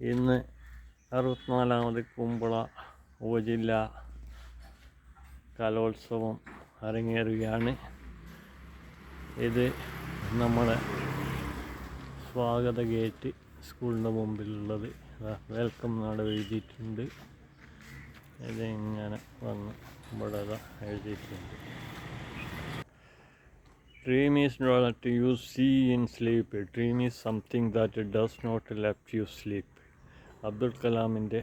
ഇന്ന് 64ാമത് കുമ്പള ഉപജില്ലാ കലോത്സവം അരങ്ങേറുകയാണ്. ഇത് നമ്മുടെ സ്വാഗത ഗേറ്റ് സ്കൂളിൻ്റെ മുമ്പിലുള്ളത്. വെൽക്കം നാട് എഴുതിയിട്ടുണ്ട്. ഇതിങ്ങനെ വന്ന് ഇവിടെ എഴുതിയിട്ടുണ്ട്. Dream is not what you see in sleep. Dream is something that does not let you sleep. Abdul കലാമിൻ്റെ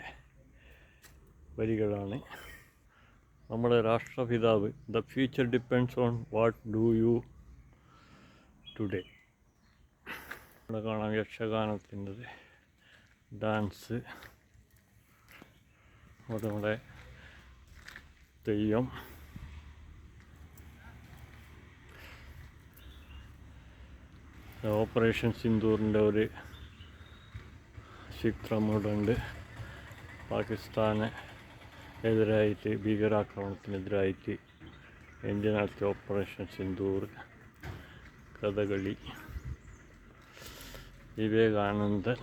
വരികളാണ്. നമ്മുടെ രാഷ്ട്രപിതാവ്. The future depends on what do you today. ഇവിടെ കാണാം യക്ഷഗാനത്തിൻ്റെ ഡാൻസ്. നമ്മുടെ തെയ്യം. ഓപ്പറേഷൻ സിന്ദൂറിൻ്റെ ഒരു ചിത്രം ഇവിടെ ഉണ്ട്. പാകിസ്ഥാന് എതിരായിട്ട്, ഭീകരാക്രമണത്തിനെതിരായിട്ട് ഇന്ത്യ നടത്തിയ ഓപ്പറേഷൻ സിന്ദൂർ, കഥകളി, വിവേകാനന്ദൻ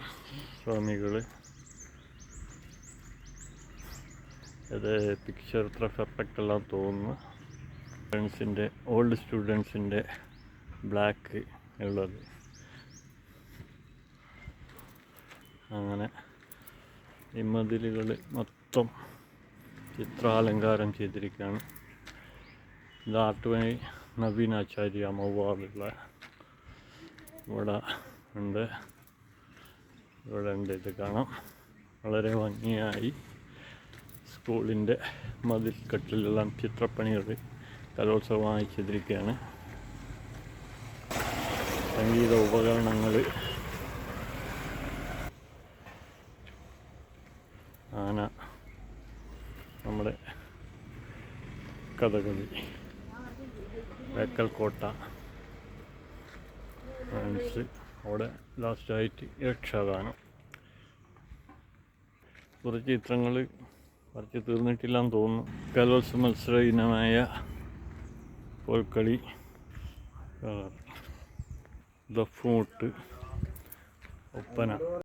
സ്വാമികൾ. ഇത് പിക്ചർ ഇത്ര പെർഫെക്റ്റ് എല്ലാം തോന്നുന്നു. സ്റ്റുഡൻസിൻ്റെ, ഓൾഡ് സ്റ്റുഡൻസിൻ്റെ ബ്ലാക്ക് ഉള്ളത്. അങ്ങനെ ഈ മതിലുകൾ മൊത്തം ചിത്രാലങ്കാരം ചെയ്തിരിക്കുകയാണ്. ഇത് ആട്ടുവഴി നവീനാചാര്യ മൗവാറുള്ള ഇവിടെ ഉണ്ട്. ഇത് കാണാം. വളരെ ഭംഗിയായി സ്കൂളിൻ്റെ മതിൽക്കെട്ടിലെല്ലാം ചിത്രപ്പണികൾ കലോത്സവമായി ചെയ്തിരിക്കുകയാണ്. സംഗീത ഉപകരണങ്ങൾ, ആന, നമ്മുടെ കഥകളി, ബേക്കൽ കോട്ട, ഡാൻസ്. അവിടെ ലാസ്റ്റായിട്ട് യക്ഷഗാനം. കുറച്ച് ചിത്രങ്ങൾ വരച്ച് തീർന്നിട്ടില്ലെന്ന് തോന്നുന്നു. കലോത്സവ മത്സര ഇനമായ കോൽക്കളി, ദഫ്മുട്ട്, ഒപ്പന.